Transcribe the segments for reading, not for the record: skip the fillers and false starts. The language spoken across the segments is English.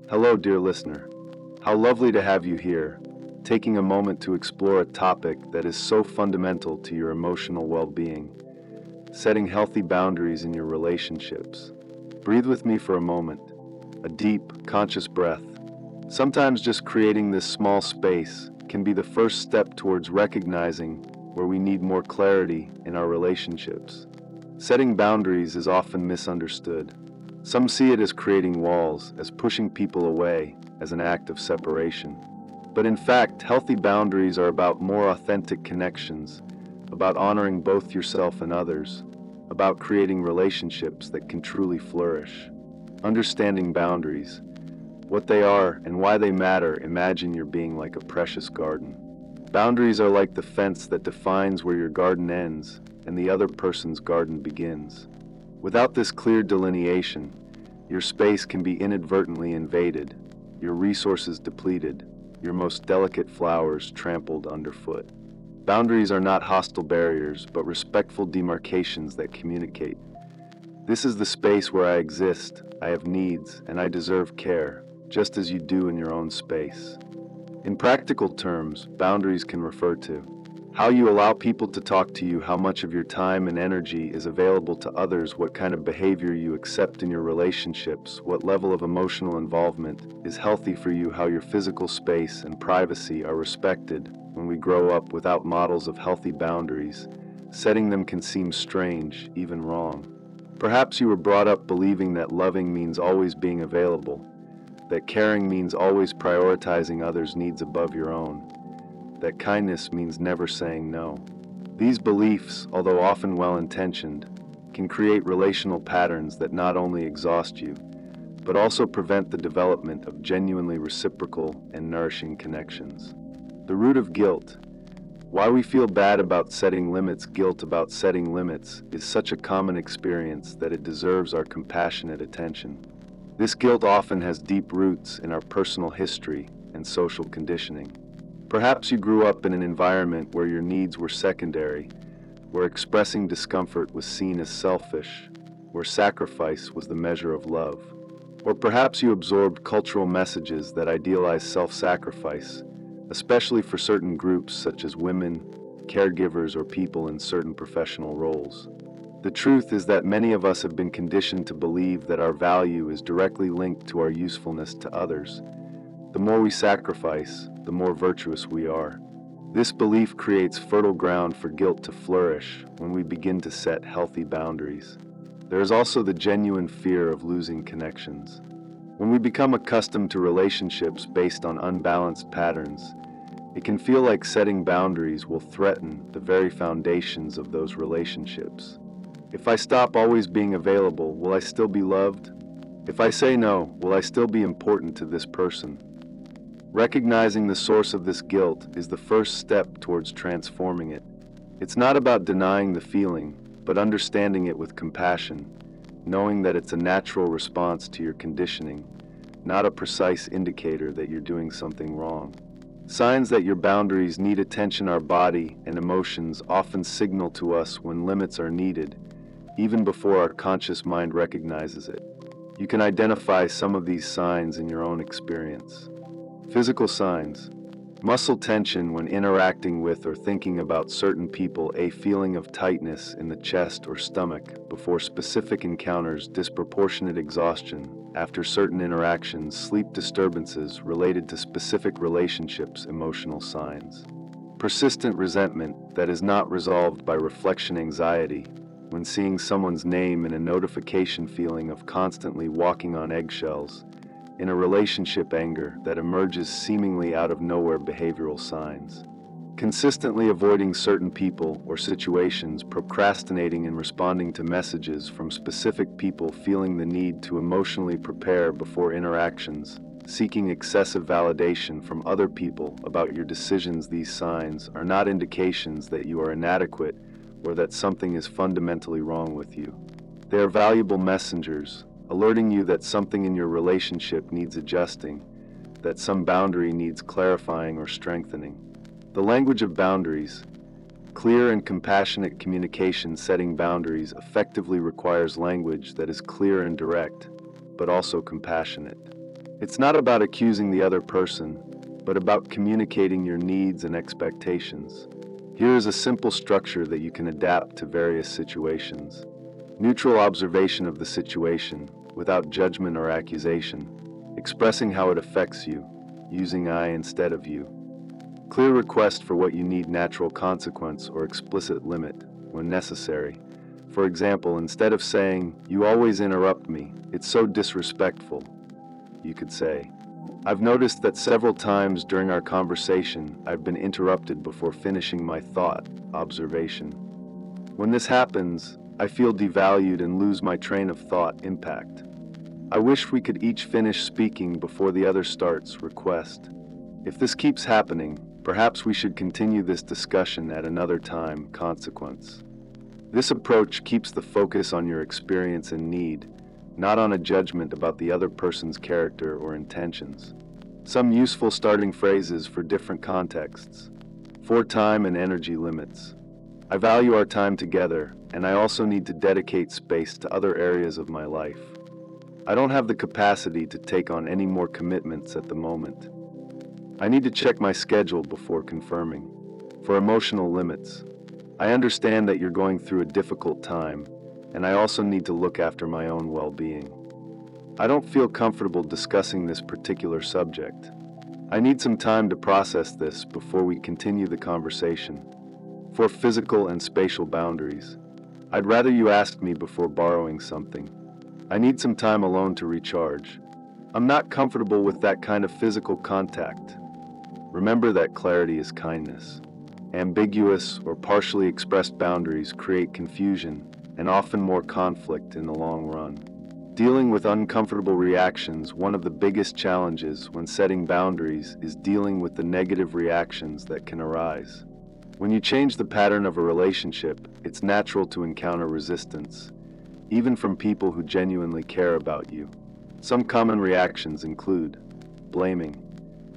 Hello, dear listener. How lovely to have you here, taking a moment to explore a topic that is so fundamental to your emotional well-being, setting healthy boundaries in your relationships. Breathe with me for a moment, a deep, conscious breath. Sometimes just creating this small space can be the first step towards recognizing where we need more clarity in our relationships. Setting boundaries is often misunderstood. Some see it as creating walls, as pushing people away, as an act of separation. But in fact, healthy boundaries are about more authentic connections, about honoring both yourself and others, about creating relationships that can truly flourish. Understanding boundaries, what they are and why they matter. Imagine your being like a precious garden. Boundaries are like the fence that defines where your garden ends and the other person's garden begins. Without this clear delineation, your space can be inadvertently invaded, your resources depleted, your most delicate flowers trampled underfoot. Boundaries are not hostile barriers, but respectful demarcations that communicate. This is the space where I exist, I have needs, and I deserve care, just as you do in your own space. In practical terms, boundaries can refer to how you allow people to talk to you, how much of your time and energy is available to others, what kind of behavior you accept in your relationships, what level of emotional involvement is healthy for you, how your physical space and privacy are respected. When we grow up without models of healthy boundaries, setting them can seem strange, even wrong. Perhaps you were brought up believing that loving means always being available, that caring means always prioritizing others' needs above your own, that kindness means never saying no. These beliefs, although often well-intentioned, can create relational patterns that not only exhaust you, but also prevent the development of genuinely reciprocal and nourishing connections. The root of guilt, why we feel bad about setting limits, guilt about setting limits, is such a common experience that it deserves our compassionate attention. This guilt often has deep roots in our personal history and social conditioning. Perhaps you grew up in an environment where your needs were secondary, where expressing discomfort was seen as selfish, where sacrifice was the measure of love. Or perhaps you absorbed cultural messages that idealize self-sacrifice, especially for certain groups such as women, caregivers, or people in certain professional roles. The truth is that many of us have been conditioned to believe that our value is directly linked to our usefulness to others. The more we sacrifice, the more virtuous we are. This belief creates fertile ground for guilt to flourish when we begin to set healthy boundaries. There is also the genuine fear of losing connections. When we become accustomed to relationships based on unbalanced patterns, it can feel like setting boundaries will threaten the very foundations of those relationships. If I stop always being available, will I still be loved? If I say no, will I still be important to this person? Recognizing the source of this guilt is the first step towards transforming it. It's not about denying the feeling, but understanding it with compassion, knowing that it's a natural response to your conditioning, not a precise indicator that you're doing something wrong. Signs that your boundaries need attention. Our body and emotions often signal to us when limits are needed, even before our conscious mind recognizes it. You can identify some of these signs in your own experience. Physical signs: muscle tension when interacting with or thinking about certain people, a feeling of tightness in the chest or stomach before specific encounters, disproportionate exhaustion after certain interactions, sleep disturbances related to specific relationships. Emotional signs: persistent resentment that is not resolved by reflection, anxiety when seeing someone's name in a notification, feeling of constantly walking on eggshells in a relationship, anger that emerges seemingly out of nowhere. Behavioral signs: consistently avoiding certain people or situations, procrastinating in responding to messages from specific people, feeling the need to emotionally prepare before interactions, seeking excessive validation from other people about your decisions. These signs are not indications that you are inadequate or that something is fundamentally wrong with you. They are valuable messengers, alerting you that something in your relationship needs adjusting, that some boundary needs clarifying or strengthening. The language of boundaries: clear and compassionate communication. Setting boundaries effectively requires language that is clear and direct, but also compassionate. It's not about accusing the other person, but about communicating your needs and expectations. Here is a simple structure that you can adapt to various situations. Neutral observation of the situation, without judgment or accusation, expressing how it affects you, using I instead of you. Clear request for what you need, natural consequence or explicit limit, when necessary. For example, instead of saying, "You always interrupt me, it's so disrespectful," you could say, "I've noticed that several times during our conversation, I've been interrupted before finishing my thought, observation. When this happens, I feel devalued and lose my train of thought, impact. I wish we could each finish speaking before the other starts, request. If this keeps happening, perhaps we should continue this discussion at another time, consequence." This approach keeps the focus on your experience and need, not on a judgment about the other person's character or intentions. Some useful starting phrases for different contexts. 4 time and energy limits. I value our time together, and I also need to dedicate space to other areas of my life. I don't have the capacity to take on any more commitments at the moment. I need to check my schedule before confirming. For emotional limits. I understand that you're going through a difficult time, and I also need to look after my own well-being. I don't feel comfortable discussing this particular subject. I need some time to process this before we continue the conversation. For physical and spatial boundaries. I'd rather you ask me before borrowing something. I need some time alone to recharge. I'm not comfortable with that kind of physical contact. Remember that clarity is kindness. Ambiguous or partially expressed boundaries create confusion and often more conflict in the long run. Dealing with uncomfortable reactions. One of the biggest challenges when setting boundaries is dealing with the negative reactions that can arise. When you change the pattern of a relationship, it's natural to encounter resistance, even from people who genuinely care about you. Some common reactions include blaming.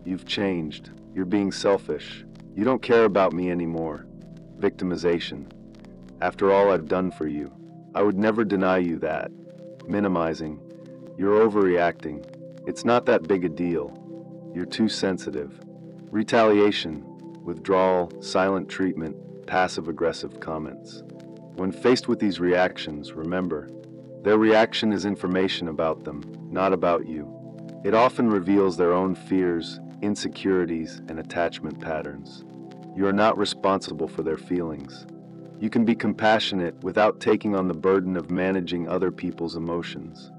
You've changed. You're being selfish. You don't care about me anymore. Victimization. After all I've done for you, I would never deny you that. Minimizing. You're overreacting. It's not that big a deal. You're too sensitive. Retaliation. Withdrawal, silent treatment, passive-aggressive comments. When faced with these reactions, remember, their reaction is information about them, not about you. It often reveals their own fears, insecurities, and attachment patterns. You are not responsible for their feelings. You can be compassionate without taking on the burden of managing other people's emotions.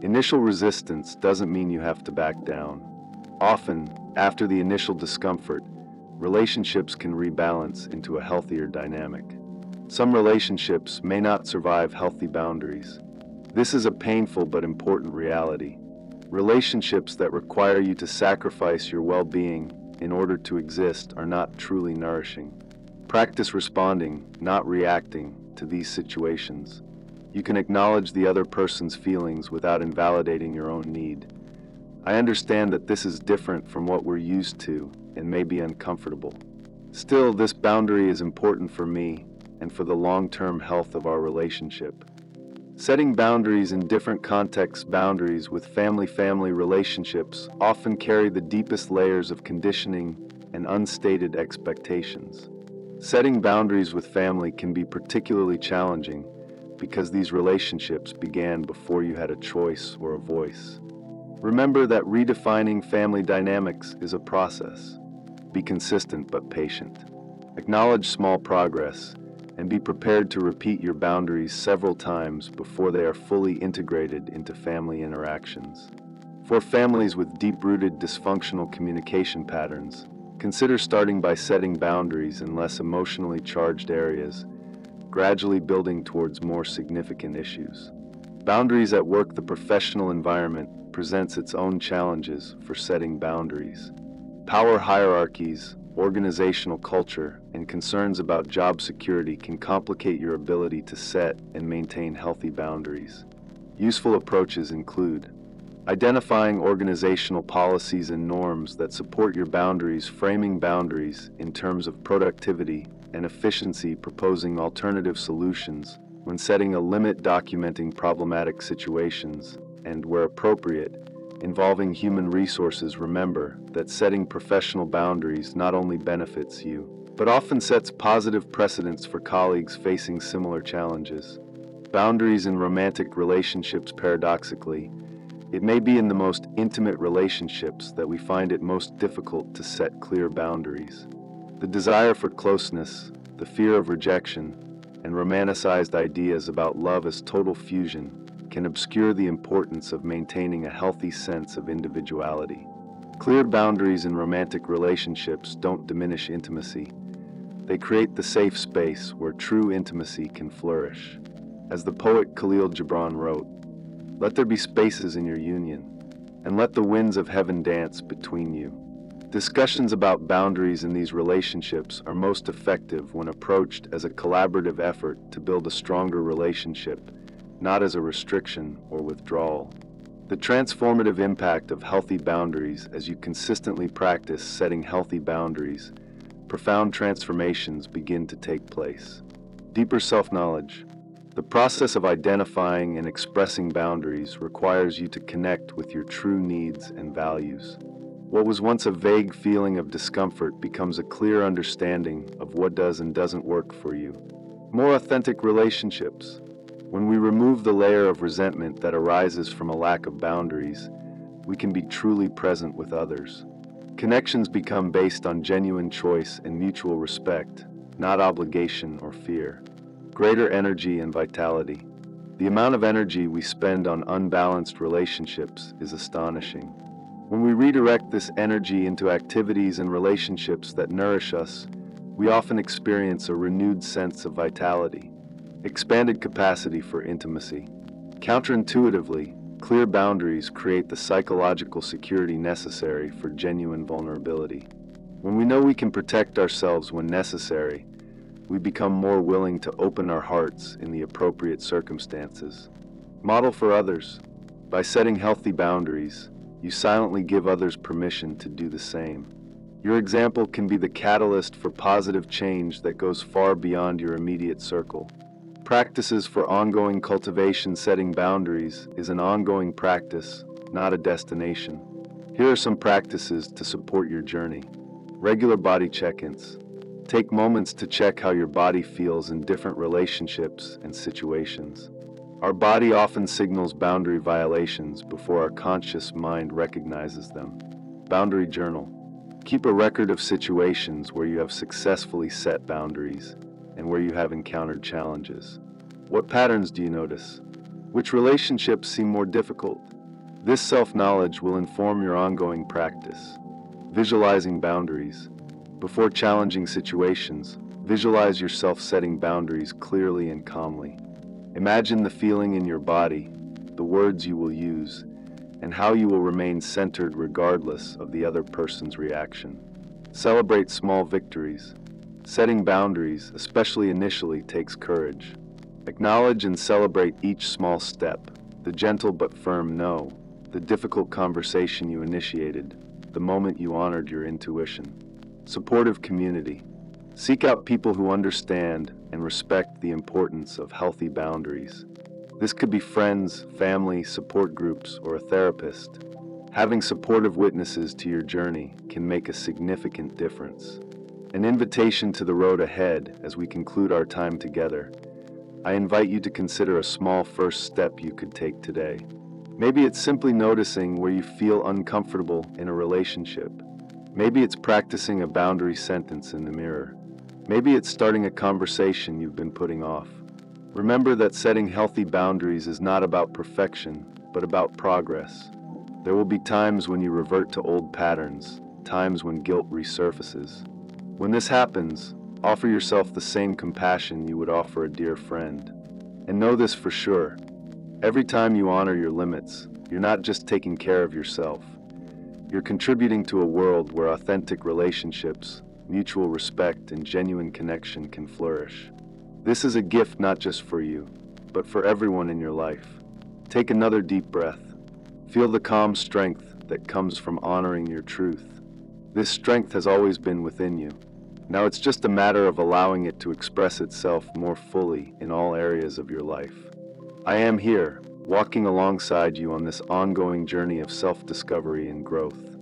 Initial resistance doesn't mean you have to back down. Often, after the initial discomfort, relationships can rebalance into a healthier dynamic. Some relationships may not survive healthy boundaries. This is a painful but important reality. Relationships that require you to sacrifice your well-being in order to exist are not truly nourishing. Practice responding, not reacting, to these situations. You can acknowledge the other person's feelings without invalidating your own need. I understand that this is different from what we're used to and may be uncomfortable. Still, this boundary is important for me and for the long-term health of our relationship. Setting boundaries in different contexts. Boundaries with family relationships often carry the deepest layers of conditioning and unstated expectations. Setting boundaries with family can be particularly challenging because these relationships began before you had a choice or a voice. Remember that redefining family dynamics is a process. Be consistent but patient. Acknowledge small progress and be prepared to repeat your boundaries several times before they are fully integrated into family interactions. For families with deep-rooted dysfunctional communication patterns, consider starting by setting boundaries in less emotionally charged areas, gradually building towards more significant issues. Boundaries at work. The professional environment presents its own challenges for setting boundaries. Power hierarchies, organizational culture, and concerns about job security can complicate your ability to set and maintain healthy boundaries. Useful approaches include identifying organizational policies and norms that support your boundaries, framing boundaries in terms of productivity and efficiency, proposing alternative solutions when setting a limit, documenting problematic situations, and, where appropriate, involving human resources, remember that setting professional boundaries not only benefits you, but often sets positive precedents for colleagues facing similar challenges. Boundaries in romantic relationships, paradoxically, it may be in the most intimate relationships that we find it most difficult to set clear boundaries. The desire for closeness, the fear of rejection, and romanticized ideas about love as total fusion can obscure the importance of maintaining a healthy sense of individuality. Clear boundaries in romantic relationships don't diminish intimacy. They create the safe space where true intimacy can flourish. As the poet Khalil Gibran wrote, "Let there be spaces in your union, and let the winds of heaven dance between you." Discussions about boundaries in these relationships are most effective when approached as a collaborative effort to build a stronger relationship, not as a restriction or withdrawal. The transformative impact of healthy boundaries: as you consistently practice setting healthy boundaries, profound transformations begin to take place. Deeper self-knowledge. The process of identifying and expressing boundaries requires you to connect with your true needs and values. What was once a vague feeling of discomfort becomes a clear understanding of what does and doesn't work for you. More authentic relationships. When we remove the layer of resentment that arises from a lack of boundaries, we can be truly present with others. Connections become based on genuine choice and mutual respect, not obligation or fear. Greater energy and vitality. The amount of energy we spend on unbalanced relationships is astonishing. When we redirect this energy into activities and relationships that nourish us, we often experience a renewed sense of vitality, expanded capacity for intimacy. Counterintuitively, clear boundaries create the psychological security necessary for genuine vulnerability. When we know we can protect ourselves when necessary, we become more willing to open our hearts in the appropriate circumstances. Model for others. By setting healthy boundaries, you silently give others permission to do the same. Your example can be the catalyst for positive change that goes far beyond your immediate circle. Practices for ongoing cultivation. Setting boundaries is an ongoing practice, not a destination. Here are some practices to support your journey. Regular body check-ins. Take moments to check how your body feels in different relationships and situations. Our body often signals boundary violations before our conscious mind recognizes them. Boundary journal. Keep a record of situations where you have successfully set boundaries and where you have encountered challenges. What patterns do you notice? Which relationships seem more difficult? This self-knowledge will inform your ongoing practice. Visualizing boundaries. Before challenging situations, visualize yourself setting boundaries clearly and calmly. Imagine the feeling in your body, the words you will use, and how you will remain centered regardless of the other person's reaction. Celebrate small victories. Setting boundaries, especially initially, takes courage. Acknowledge and celebrate each small step, the gentle but firm no, the difficult conversation you initiated, the moment you honored your intuition. Supportive community. Seek out people who understand and respect the importance of healthy boundaries. This could be friends, family, support groups, or a therapist. Having supportive witnesses to your journey can make a significant difference. An invitation to the road ahead. As we conclude our time together, I invite you to consider a small first step you could take today. Maybe it's simply noticing where you feel uncomfortable in a relationship. Maybe it's practicing a boundary sentence in the mirror. Maybe it's starting a conversation you've been putting off. Remember that setting healthy boundaries is not about perfection, but about progress. There will be times when you revert to old patterns, times when guilt resurfaces. When this happens, offer yourself the same compassion you would offer a dear friend. And know this for sure: every time you honor your limits, you're not just taking care of yourself. You're contributing to a world where authentic relationships, mutual respect, and genuine connection can flourish. This is a gift not just for you, but for everyone in your life. Take another deep breath. Feel the calm strength that comes from honoring your truth. This strength has always been within you. Now it's just a matter of allowing it to express itself more fully in all areas of your life. I am here, walking alongside you on this ongoing journey of self-discovery and growth.